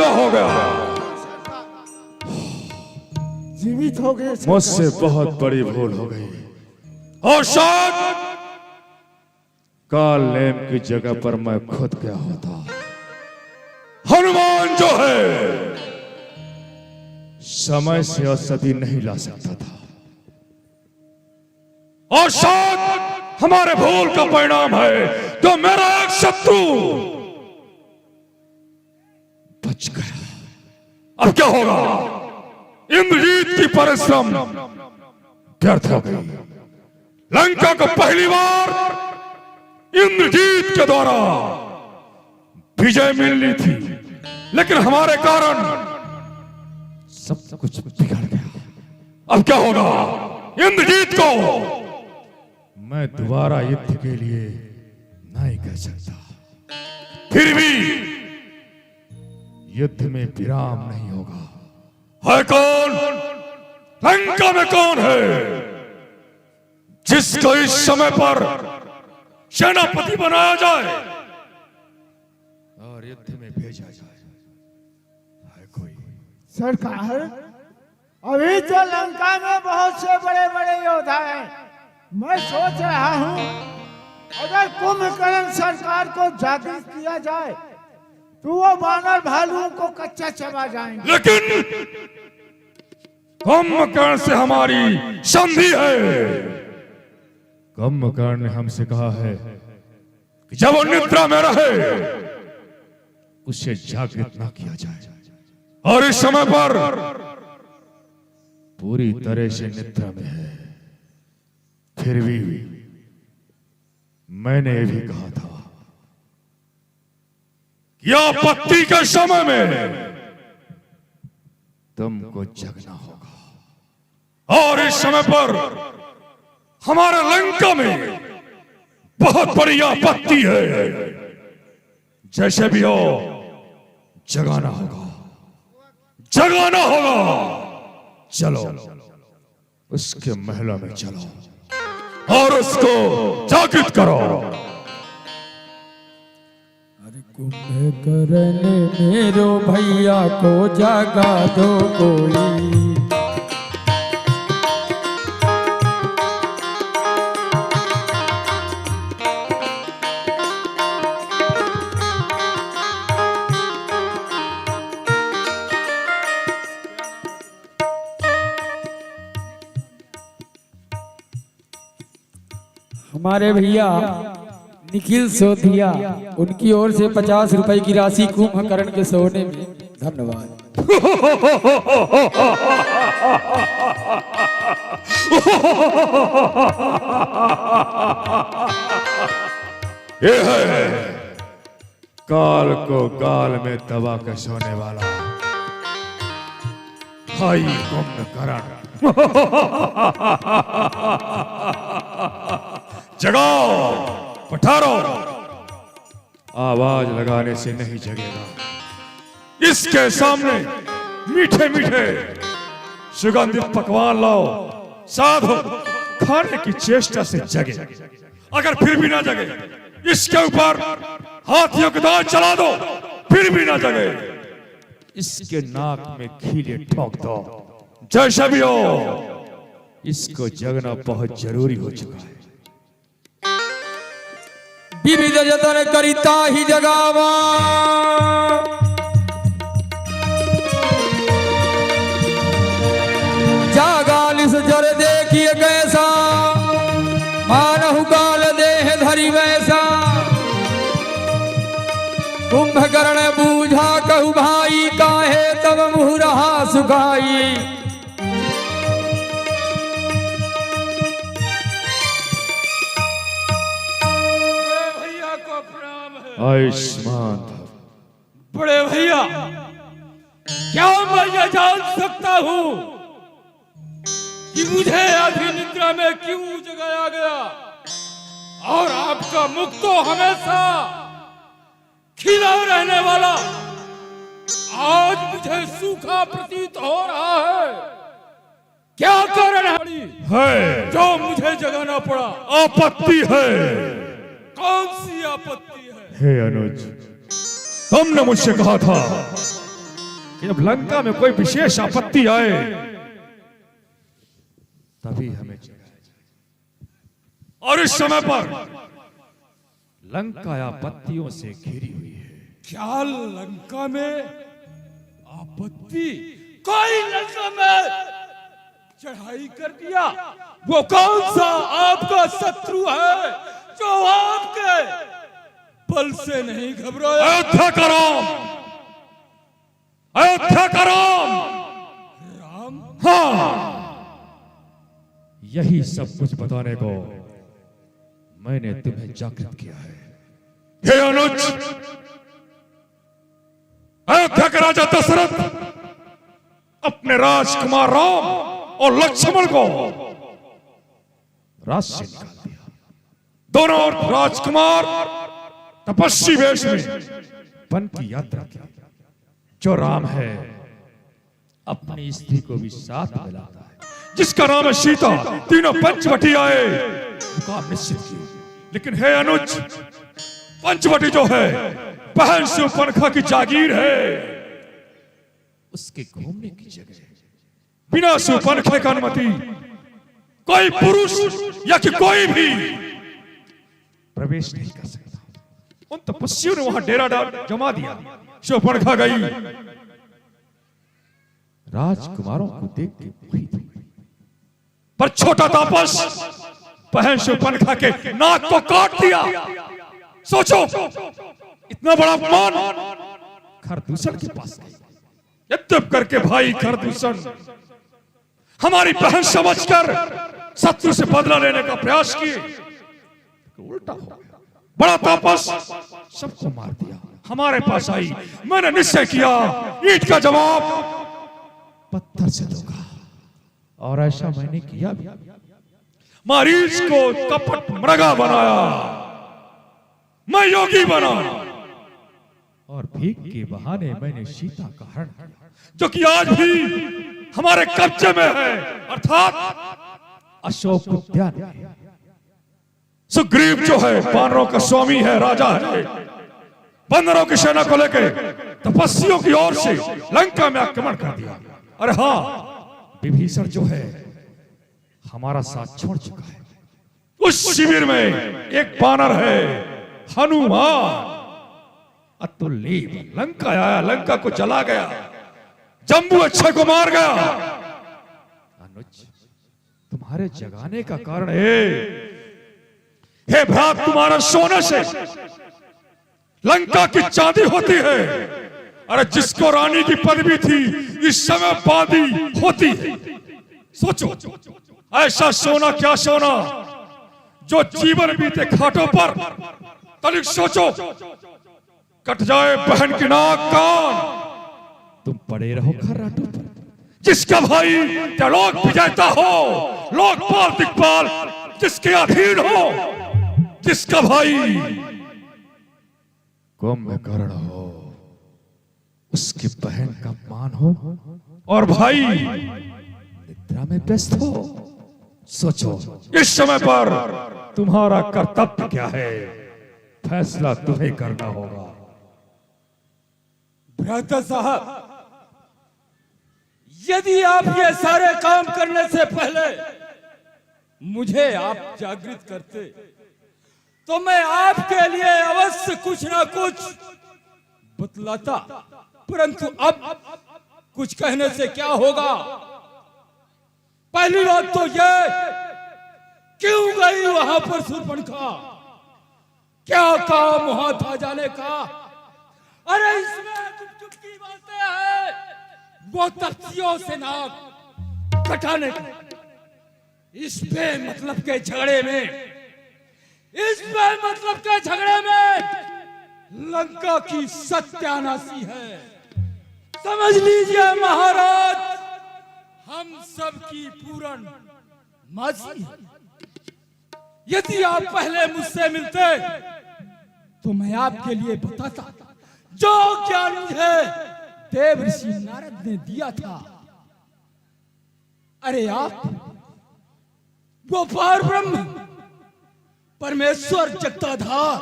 जिंदा हो गया। जीवित हो गए। मुझसे बहुत बड़ी भूल हो गई। और शायद काल नेम की जगह पर मैं खुद गया होता। हनुमान जो है समय से औषधि नहीं ला सकता था, और शायद हमारे भूल का परिणाम है तो मेरा एक शत्रु बच गया। अब क्या होगा? इंद्रजीत की परिश्रम व्यर्थ हो गई। लंका को पहली बार इंद्रजीत के द्वारा विजय मिलनी थी, लेकिन हमारे कारण सब कुछ बिगड़ गया। अब क्या होगा? इंद्रजीत को मैं दोबारा युद्ध के लिए नहीं कह सकता। फिर भी युद्ध में विराम नहीं होगा। है कौन? लंका में कौन है जिसको इस समय पर सेनापति बनाया जाए और युद्ध में भेजा जाए? है कोई? सरकार, अभी तो लंका में बहुत से बड़े बड़े योद्धा हैं। मैं सोच रहा हूँ अगर कुंभकर्ण सरकार को जागृत किया जाए तो वो वानर भालुओं को कच्चा चबा जाएंगे। लेकिन कुंभकर्ण से हमारी संधि है। कुंभकर्ण ने हमसे कहा है कि जब वो निद्रा में रहे उसे जागृत ना किया जाए, और इस समय पर पूरी तरह से निद्रा में है। फिर भी मैंने ये भी कहा था कि आपत्ति के समय में तुमको जगना होगा, और इस समय पर हमारे लंका में बहुत बड़ी आपत्ति है। जैसे भी हो जगाना होगा, जगाना होगा। चलो उसके महलों में चलो और उसको जागृत करो। अरे कुंभकर्ण मेरो भैया को जागा दो कोई। हमारे भैया निखिल सोधिया, उनकी ओर से 50 रुपए की राशि कुंभकर्ण के सोने में। धन्यवाद। ये है काल को गाल में दबा के सोने वाला भाई कुंभकर्ण। जगाओ, पठारो। आवाज लगाने से नहीं जगेगा। इसके सामने मीठे मीठे सुगंधित पकवान लाओ, साधो खाने की चेष्टा से जगे। अगर फिर भी ना जगे, इसके ऊपर हाथियों के दांत चला दो, फिर भी ना जगे, इसके नाक में खीले ठोक दो। जैसा भी हो, इसको जगना बहुत जरूरी हो चुका है। विविध जतन करिता ही जगावा, जागालिस जर देखिए कैसा, मानहु काल देह धरि वैसा। कुंभकर्ण बूझा कहु भाई, काहे तब मुँह रहा सुखाई। आयुष्मान। बड़े भैया, क्या मैं ये जान सकता हूँ कि मुझे आधी निद्रा में क्यों जगाया गया? और आपका मुख तो हमेशा खिला रहने वाला आज मुझे सूखा प्रतीत हो रहा है। क्या कारण है जो मुझे जगाना पड़ा? आपत्ति है। कौन सी आपत्ति है? हे अनुज, तुमने मुझसे कहा था कि जब लंका में कोई विशेष आपत्ति आए तभी हमें जगाया जाए। और इस समय पर लंका आपत्तियों से घिरी हुई है। क्या लंका में आपत्ति? कोई लंका में चढ़ाई कर दिया? वो कौन सा आपका शत्रु है जो आपके बल से नहीं घबराया? अयोध्या का राम, अयोध्या का राम। राम? हाँ, यही सब कुछ बताने को मैंने तुम्हें जागृत किया है। हे अनुज, अयोध्या के राजा दशरथ अपने राजकुमार राम और लक्ष्मण को राज से निकाल दिया। दोनों राजकुमार तपस्वी वेश में वन की यात्रा की। जो राम है अपनी स्त्री को भी साथ मिलाता है, जिसका नाम है सीता। तीनों पंचवटी आए, मुकाम निश्चित किए। लेकिन हे अनुज, पंचवटी जो है बहन शूर्पणखा की जागीर है, उसके घूमने की जगह। बिना शूर्पणखा की अनुमति कोई पुरुष या कि कोई भी प्रवेश नहीं कर सकता। उन तपस्वियों ने वहां डेरा जमा दिया। शूर्पणखा गई, राजकुमारों को देख के मोहित हुई। पर छोटा तापस बहन शूर्पणखा के नाक को काट दिया। सोचो, इतना बड़ा अपमान खरदूषण के पास गई। यद्यप करके भाई खरदूषण हमारी बहन समझकर शत्रु से बदला लेने का प्रयास किए, उल्टा हो गया। बड़ा तापस सबको मार दिया। हमारे पास आई, मैंने निश्चय किया ईंट का जवाब पत्थर से दूंगा। और ऐसा मैंने किया भी। मारीच को कपट मृगा बनाया, मैं योगी बना। और भीख के बहाने मैंने सीता का हरण किया, जो कि आज भी हमारे कब्जे में है, अर्थात अशोक उद्यान में। सुग्रीव जो है वानरों का स्वामी है, राजा है। बंदरों की सेना को लेकर तपस्वियों की ओर से लंका में आक्रमण कर दिया। अरे हाँ, विभीषण जो है हमारा साथ छोड़ चुका है। उस शिविर में एक वानर है, हनुमान। अतुल्य लंका आया, लंका को जला गया, जम्बू अच्छे को मार गया। अनुज, तुम्हारे जगाने का कारण है हे भ्रात, तुम्हारा सोने से लंका की चांदी होती है। अरे जिसको रानी की पदवी थी, इस समय बादी होती है। सोचो, ऐसा सोना, क्या सोना जो जीवन बीते घाटों पर। तनिक सोचो, कट जाए बहन की नाक कान, तुम पड़े रहो खर्राटों पर। जिसका भाई त्रिलोक विजेता हो, लोकपाल दिक्पाल जिसके अधीन हो, जिसका भाई कुंभकर्ण हो, उसकी बहन का अपमान हो, और भाई निद्रा में व्यस्त हो। सोचो, इस समय पर तुम्हारा कर्तव्य क्या है? फैसला तुम्हें करना होगा। भ्राता साहब, यदि आप ये सारे काम करने से पहले मुझे आप जागृत करते, तो मैं आपके लिए अवश्य कुछ ना कुछ बतलाता। परंतु अब कुछ कहने से क्या होगा? पहली बात तो ये, क्यों गई वहां पर शूर्पणखा? क्या काम वहां था जाने का? अरे इसमें गुपचुप की बातें हैं, वो तपस्वियों से नाक कटाने का। इस पे मतलब के झगड़े में, इस पे मतलब के झगड़े में लंका की सत्यानाशी है। समझ लीजिए महाराज, हम सब की पूर्ण माजी है। यदि आप पहले मुझसे मिलते तो मैं आपके लिए बताता जो ज्ञान मुझे देव ऋषि नारद ने दिया था। अरे आप वो पार ब्रह्म परमेश्वर जगताधार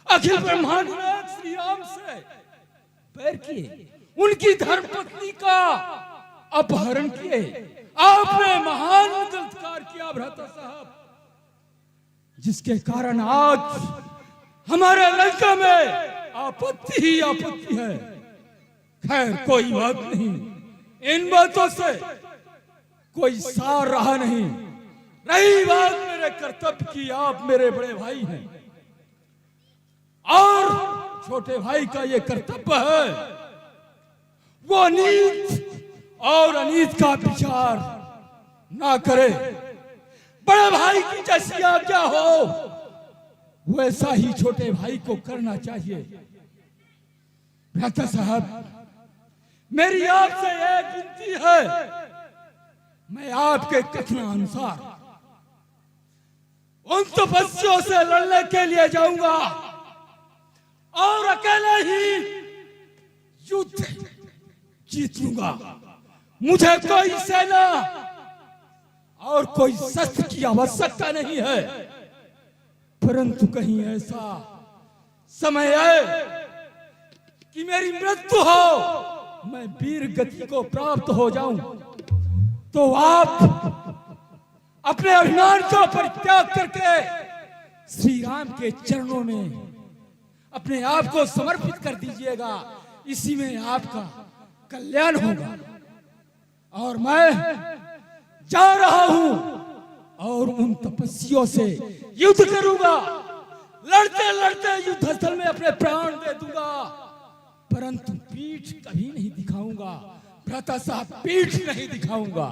अखिल ब्रह्मांड नाथ श्री राम से पैर किए उनकी धर्मपत्नी का अपहरण किए। आपने महान गलतकार किया भ्राता साहब, जिसके कारण आज हमारे लंका में आपत्ति ही आपत्ति है। खैर कोई बात नहीं, इन बातों से कोई सार रहा नहीं। रही बात मेरे कर्तव्य की, आप मेरे बड़े भाई हैं और छोटे भाई का ये कर्तव्य है वो नीत और अनीत का विचार ना करे। बड़े भाई की जैसी आज्ञा हो वैसा ही छोटे भाई को करना चाहिए। भ्राता साहब, मेरी आपसे एक विनती है, मैं आपके कथनानुसार उन तपस्वियों से लड़ने के लिए जाऊंगा और अकेले ही युद्ध जीत लूंगा। मुझे कोई सेना और कोई शस्त्र की आवश्यकता नहीं है, परंतु कहीं ऐसा समय आए कि मेरी मृत्यु हो, मैं वीर गति को प्राप्त हो जाऊं, तो आप अपने अभिमान को परित्याग करके श्री राम के चरणों में अपने आप को समर्पित कर दीजिएगा। इसी में आपका कल्याण होगा। और मैं जा रहा हूं और उन तपस्वियों से युद्ध करूंगा। लड़ते लड़ते युद्ध स्थल में अपने प्राण दे दूंगा, परंतु पीठ कभी नहीं दिखाऊंगा। भ्राता साहब, पीठ नहीं दिखाऊंगा।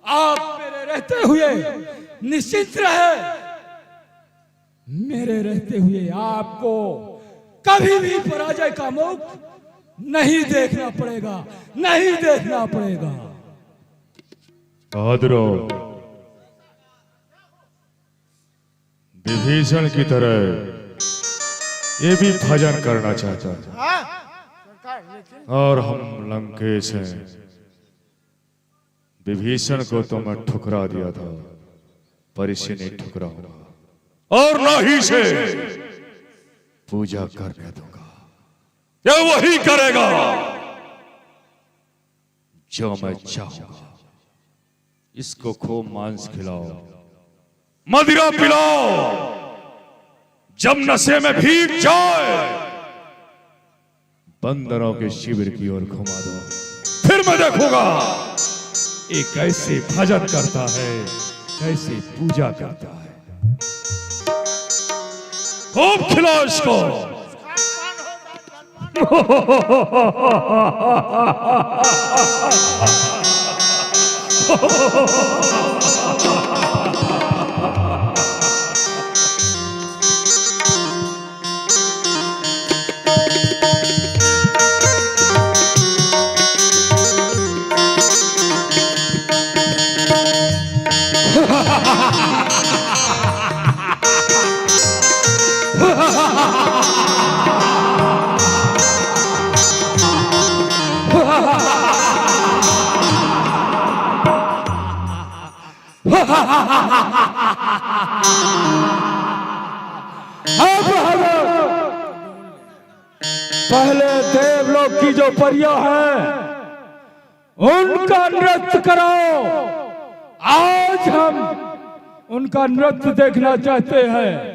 आप मेरे रहते हुए निश्चिंत रहे। मेरे रहते हुए आपको कभी भी पराजय का मुख नहीं देखना पड़ेगा, नहीं देखना पड़ेगा। बहादुरों, विभीषण की तरह ये भी भजन करना चाहता है। हाँ सरकार, लेकिन और हम लंकेश हैं। विभीषण को तो मैं ठुकरा दिया था, पर इसे नहीं ठुकराऊंगा और ना ही से पूजा करने दूंगा। ये वही करेगा जो मैं चाहूंगा। इसको खूब मांस खिलाओ, मदिरा पिलाओ, जब नशे में भीग जाए बंदरों के शिविर की ओर घुमा दो, फिर मैं देखूंगा ये कैसे भजन करता है, कैसे पूजा करता है। खूब खिलाओ इसको। पहले देवलोक की जो परियां हैं उनका नृत्य कराओ। आज हम उनका नृत्य देखना चाहते हैं।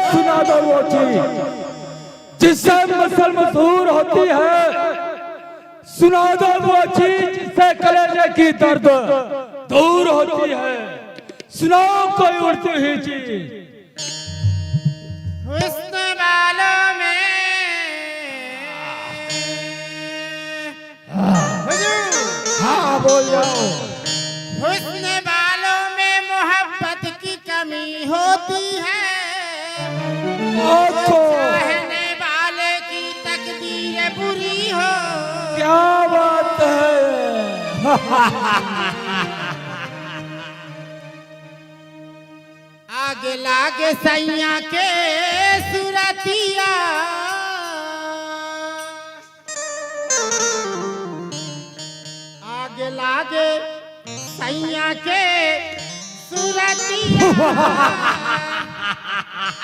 सुना दो वो चीज जिससे मसल मशहूर होती है, सुना दो वो चीज जिससे कलेजे की दर्द दूर होती है। सुनाओ कोई उड़ती हुई चीज। हुस्न वालों में हुजूर, हाँ बोल जाओ। हुस्न वालों में मोहब्बत की कमी होती है। चाहने वाले की तकदीर बुरी हो। क्या बात है। आगे लागे सैया के सुरतिया, आगे लागे सैया के सुरतिया।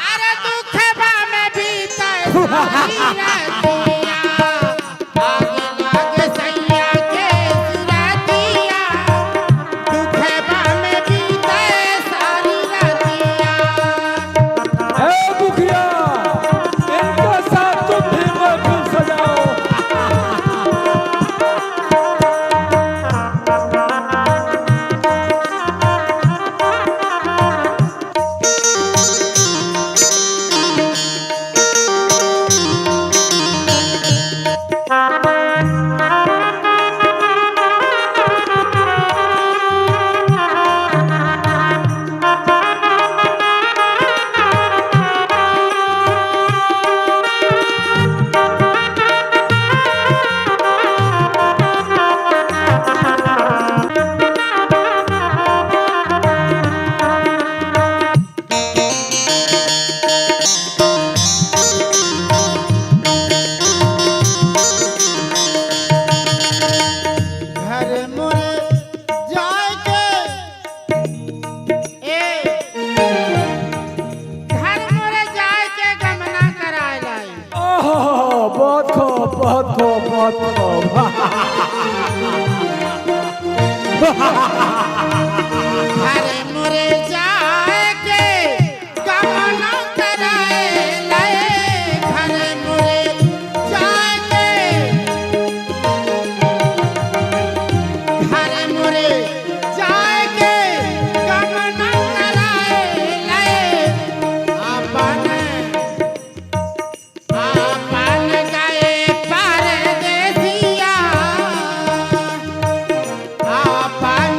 अरे दुखबा में भी तैसारी रतिया, आगे लागे सैया के सुरतिया, दुखबा में भी तैसारी रतिया। ए मुखिया, इनके साथ तुम भी महफिल सजाओ। अरे मुरे जाए के गमना कराए लाए, घरे मुरे जाए के, घरे मुरे जाए के गमना कराए लाए। अपन गए परदेसिया, अपन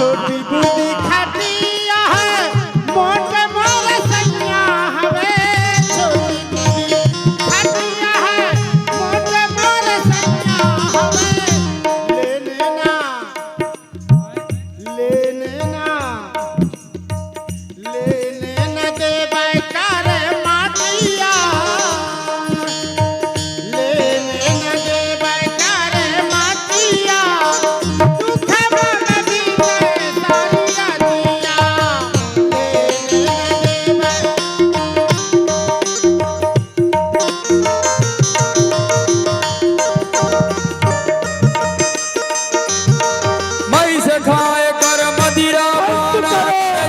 छोटी बूढ़ी खटिया है मोटे मोर सैया हवे छोटी बूढ़ी खटिया है मोटे मोर सैया हवे लेने ना लेने ना लेने न देबै करे माटिया लेने न देबै करे माटिया दुखवा में बीते सारिया दिया लेने न देबै मई से खाए कर मदिरा पाना,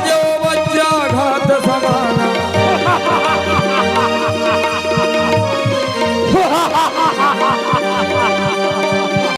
जो बच्चा घात समाना।